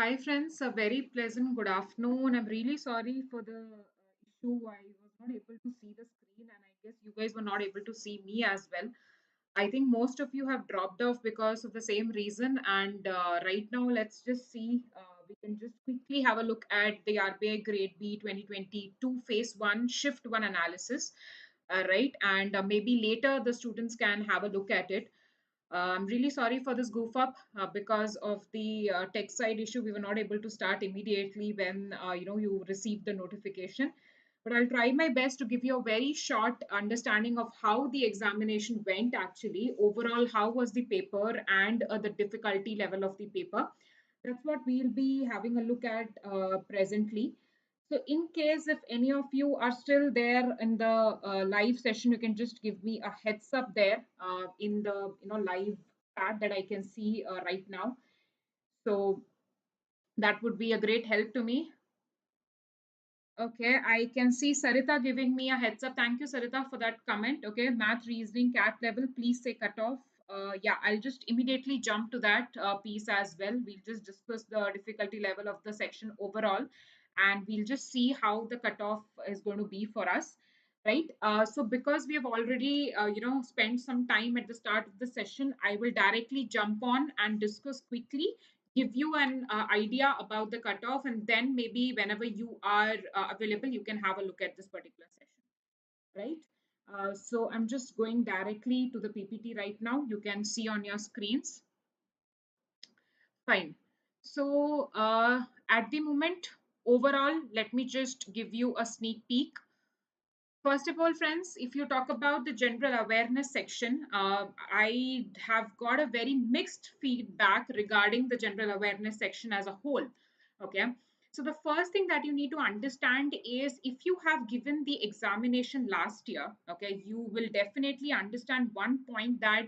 Hi friends, a very pleasant good afternoon. I'm really sorry for the issue. I was not able to see the screen, and I guess you guys were not able to see me as well. I think most of you have dropped off because of the same reason. And right now, let's just see. We can just quickly have a look at the RBI Grade B 2022 Phase 1 Shift 1 analysis. Right, and maybe later the students can have a look at it. I'm really sorry for this goof up because of the tech side issue. We were not able to start immediately when you received the notification. But I'll try my best to give you a very short understanding of how the examination went actually. Overall, how was the paper and the difficulty level of the paper. That's what we'll be having a look at presently. So in case if any of you are still there in the live session, you can just give me a heads up there in the live chat that I can see right now. So that would be a great help to me. Okay, I can see Sarita giving me a heads up. Thank you, Sarita, for that comment. Okay, math, reasoning, cat level, please say cutoff. Yeah, I'll just immediately jump to that piece as well. We'll just discuss the difficulty level of the section overall, and we'll just see how the cutoff is going to be for us, right? So because we have already, spent some time at the start of the session, I will directly jump on and discuss quickly, give you an idea about the cutoff, and then maybe whenever you are available you can have a look at this particular session, right? So I'm just going directly to the PPT right now. You can see on your screens. Fine. So at the moment, overall, let me just give you a sneak peek. First of all, friends, if you talk about the general awareness section, I have got a very mixed feedback regarding the general awareness section as a whole. Okay. So the first thing that you need to understand is if you have given the examination last year, okay, you will definitely understand one point that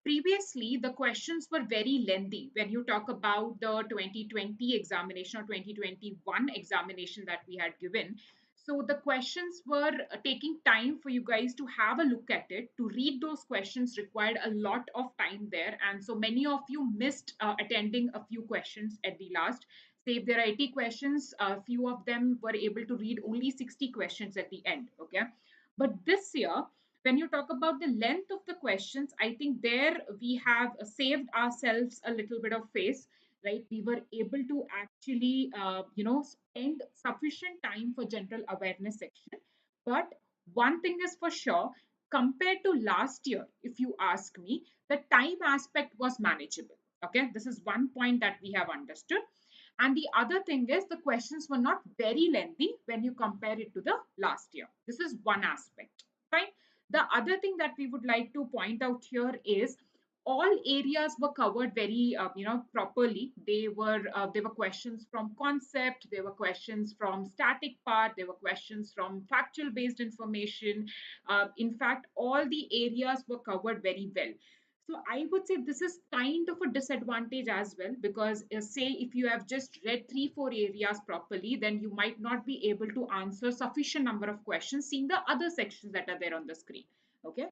previously the questions were very lengthy when you talk about the 2020 examination or 2021 examination that we had given. So the questions were taking time for you guys to have a look at it. To read those questions required a lot of time there. And so many of you missed attending a few questions at the last. Say if there are 80 questions, a few of them were able to read only 60 questions at the end. Okay. But this year, when you talk about the length of the questions, I think there we have saved ourselves a little bit of face, right? We were able to actually, spend sufficient time for general awareness section. But one thing is for sure, compared to last year, if you ask me, the time aspect was manageable. Okay, this is one point that we have understood. And the other thing is the questions were not very lengthy when you compare it to the last year. This is one aspect. Fine. The other thing that we would like to point out here is all areas were covered very properly. They were questions from concept, there were questions from static part, there were questions from factual based information. In fact, all the areas were covered very well. So I would say this is kind of a disadvantage as well, because say if you have just read 3 4 areas properly, then you might not be able to answer sufficient number of questions seeing the other sections that are there on the screen. Okay,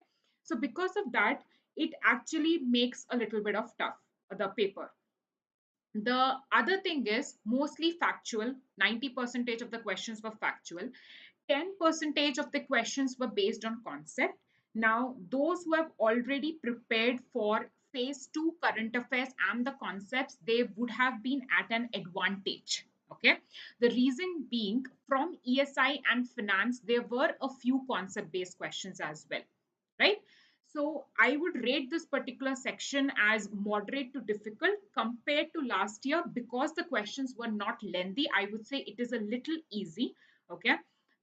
so because of that, it actually makes a little bit of tough the paper. The other thing is mostly factual. 90% of the questions were factual. 10% of the questions were based on concept. Now, those who have already prepared for phase 2 current affairs and the concepts, they would have been at an advantage. Okay. The reason being, from ESI and finance, there were a few concept based questions as well. Right. So I would rate this particular section as moderate to difficult compared to last year because the questions were not lengthy. I would say it is a little easy. Okay.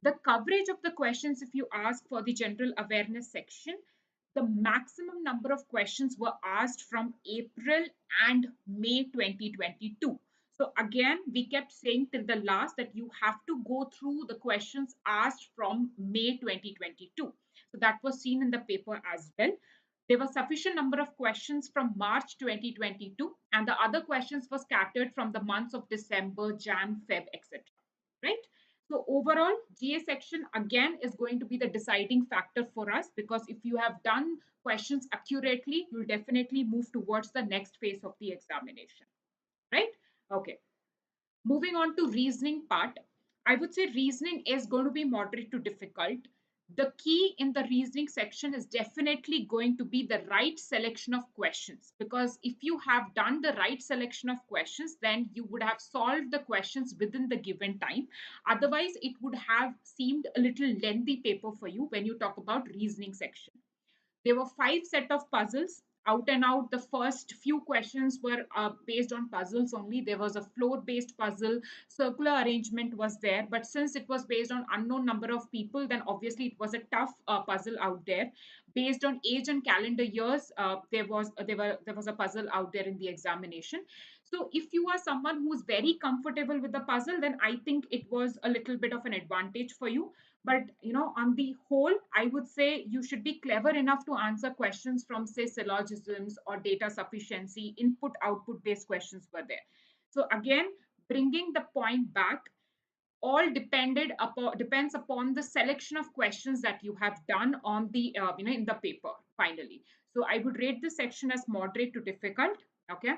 The coverage of the questions, if you ask for the general awareness section, the maximum number of questions were asked from April and May 2022. So again, we kept saying till the last that you have to go through the questions asked from May 2022. So that was seen in the paper as well. There was sufficient number of questions from March 2022, and the other questions were scattered from the months of December, Jan, Feb, etc. Right? So overall, GA section again is going to be the deciding factor for us, because if you have done questions accurately, you'll definitely move towards the next phase of the examination. Right? Okay. Moving on to reasoning part, I would say reasoning is going to be moderate to difficult. The key in the reasoning section is definitely going to be the right selection of questions, because if you have done the right selection of questions, then you would have solved the questions within the given time. Otherwise, it would have seemed a little lengthy paper for you when you talk about reasoning section. There were five set of puzzles. Out and out, the first few questions were based on puzzles only. There was a floor based puzzle, circular arrangement was there, but since it was based on unknown number of people, then obviously it was a tough puzzle out there. Based on age and calendar years, there was a puzzle out there in the examination. So if you are someone who is very comfortable with the puzzle, then I think it was a little bit of an advantage for you. But on the whole, I would say you should be clever enough to answer questions from, say, syllogisms or data sufficiency. Input output based questions were there. So again, bringing the point back, all depends upon the selection of questions that you have done on the in the paper finally. So I would rate this section as moderate to difficult. Okay.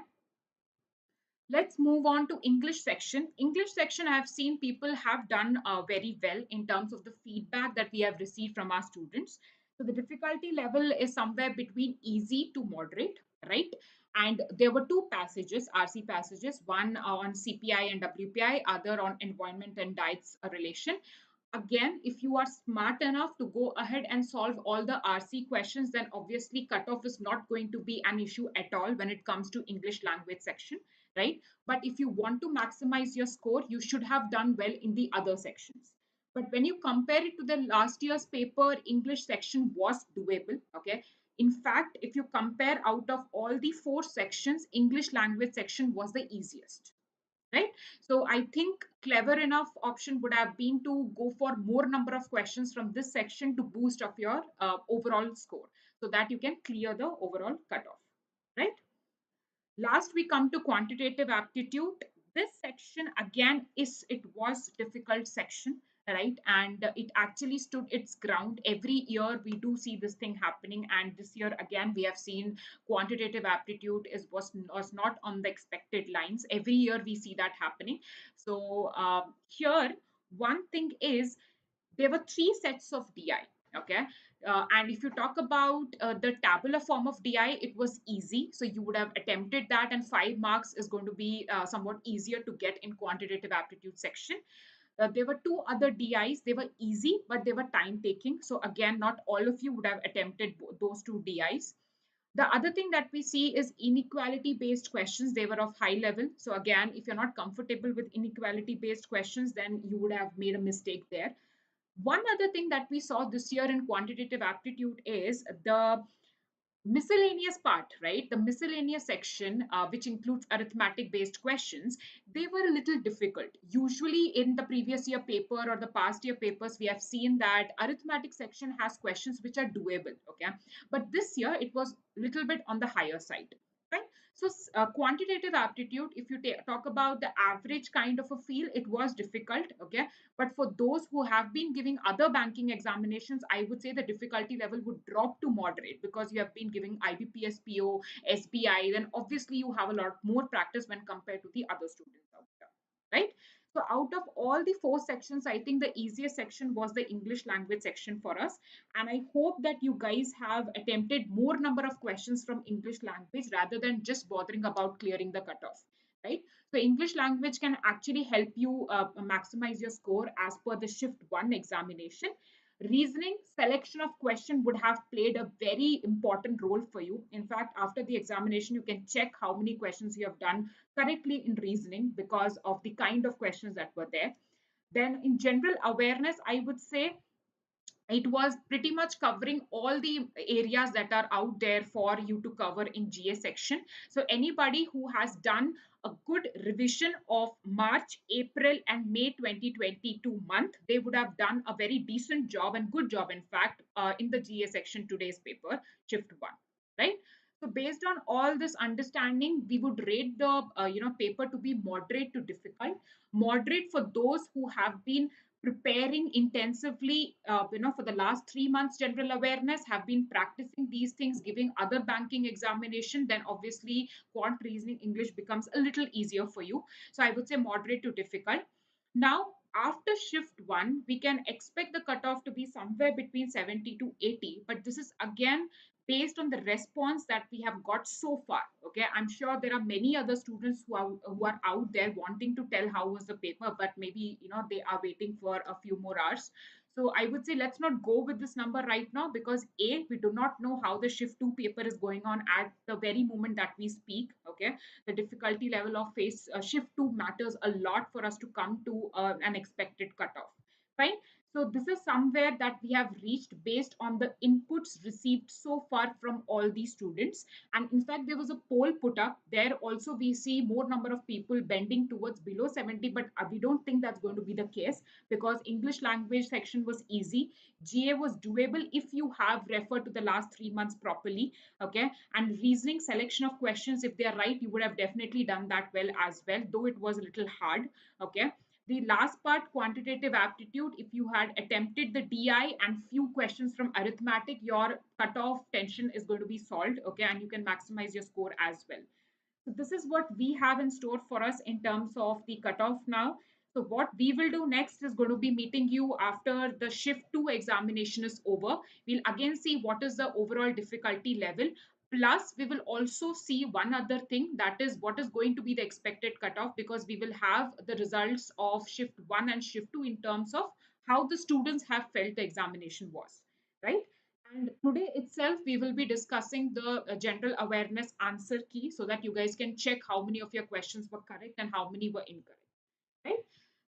Let's move on to English section. English section, I have seen people have done very well in terms of the feedback that we have received from our students. So the difficulty level is somewhere between easy to moderate, right? And there were two passages, RC passages, one on CPI and WPI, other on environment and diets relation. Again, if you are smart enough to go ahead and solve all the RC questions, then obviously cutoff is not going to be an issue at all when it comes to English language section, right? But if you want to maximize your score, you should have done well in the other sections. But when you compare it to the last year's paper, English section was doable. Okay. In fact, if you compare out of all the four sections, English language section was the easiest, right? So I think clever enough option would have been to go for more number of questions from this section to boost up your overall score, so that you can clear the overall cutoff, right? Last, we come to quantitative aptitude. This section again is it was difficult section, right? And it actually stood its ground. Every year we do see this thing happening, and this year again we have seen quantitative aptitude was not on the expected lines. Every year we see that happening. So here one thing is there were three sets of DI. Okay. And if you talk about the tabular form of DI, it was easy. So you would have attempted that, and 5 marks is going to be somewhat easier to get in quantitative aptitude section. There were two other DIs. They were easy, but they were time taking. So again, not all of you would have attempted those two DIs. The other thing that we see is inequality based questions. They were of high level. So again, if you're not comfortable with inequality based questions, then you would have made a mistake there. One other thing that we saw this year in quantitative aptitude is the miscellaneous part, right? The miscellaneous section, which includes arithmetic based questions, they were a little difficult. Usually in the previous year paper or the past year papers, we have seen that arithmetic section has questions which are doable, okay? But this year it was a little bit on the higher side, right? So quantitative aptitude, if you talk about the average kind of a feel, it was difficult, okay? But for those who have been giving other banking examinations, I would say the difficulty level would drop to moderate, because you have been giving IBPS, PO, SBI, then obviously you have a lot more practice when compared to the other students out there, right? So out of all the four sections, I think the easiest section was the English language section for us. And I hope that you guys have attempted more number of questions from English language rather than just bothering about clearing the cutoff, right? So English language can actually help you maximize your score as per the shift 1 examination. Reasoning selection of question would have played a very important role for you. In fact, after the examination, you can check how many questions you have done correctly in reasoning because of the kind of questions that were there. Then in general awareness, I would say it was pretty much covering all the areas that are out there for you to cover in GA section. So anybody who has done a good revision of March, April, and May 2022 month, they would have done a very decent job and good job, in fact, in the GA section today's paper, shift 1, right? So based on all this understanding, we would rate the paper to be moderate to difficult. Moderate for those who have been preparing intensively, for the last 3 months general awareness, have been practicing these things, giving other banking examination, then obviously quant reasoning English becomes a little easier for you. So I would say moderate to difficult. Now, after shift one, we can expect the cutoff to be somewhere between 70 to 80, but this is again based on the response that we have got so far. Okay, I'm sure there are many other students who are out there wanting to tell how was the paper, but maybe they are waiting for a few more hours. So I would say let's not go with this number right now, because a, we do not know how the shift 2 paper is going on at the very moment that we speak. Okay, the difficulty level of phase shift 2 matters a lot for us to come to an expected cutoff. Fine. So this is somewhere that we have reached based on the inputs received so far from all these students. And in fact, there was a poll put up there. Also, we see more number of people bending towards below 70, but we don't think that's going to be the case, because English language section was easy. GA was doable if you have referred to the last 3 months properly. Okay. And reasoning selection of questions, if they are right, you would have definitely done that well as well, though it was a little hard. Okay. The last part, quantitative aptitude, if you had attempted the DI and few questions from arithmetic, your cutoff tension is going to be solved. Okay. And you can maximize your score as well. So this is what we have in store for us in terms of the cutoff now. So what we will do next is going to be meeting you after the shift 2 examination is over. We'll again see what is the overall difficulty level. Plus, we will also see one other thing, that is what is going to be the expected cutoff, because we will have the results of shift 1 and shift 2 in terms of how the students have felt the examination was, right? And today itself, we will be discussing the general awareness answer key, so that you guys can check how many of your questions were correct and how many were incorrect, right?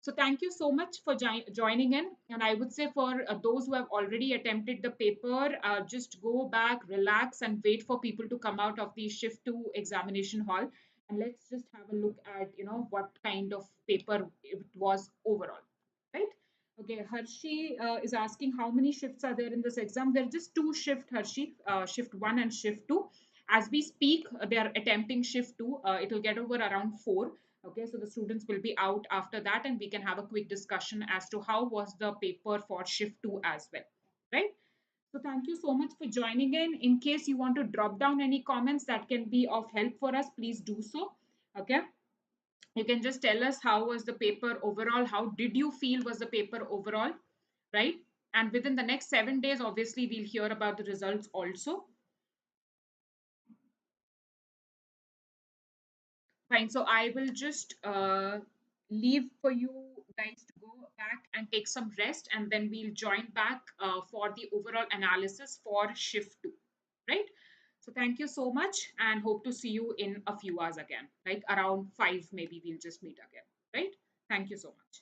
So thank you so much for joining in. And I would say for those who have already attempted the paper, just go back, relax, and wait for people to come out of the shift 2 examination hall. And let's just have a look at, what kind of paper it was overall, right? Okay, Hershey is asking how many shifts are there in this exam. There are just two shifts, Hershey, shift 1 and shift 2. As we speak, they are attempting shift 2. It will get over around 4. Okay, so the students will be out after that, and we can have a quick discussion as to how was the paper for shift 2 as well, right? So thank you so much for joining in. In case you want to drop down any comments that can be of help for us, please do so. Okay, you can just tell us how was the paper overall, how did you feel was the paper overall, right? And within the next 7 days, obviously we'll hear about the results also. Fine. So I will just leave for you guys to go back and take some rest, and then we'll join back for the overall analysis for shift 2, right? So thank you so much, and hope to see you in a few hours again, like around 5, maybe we'll just meet again, right? Thank you so much.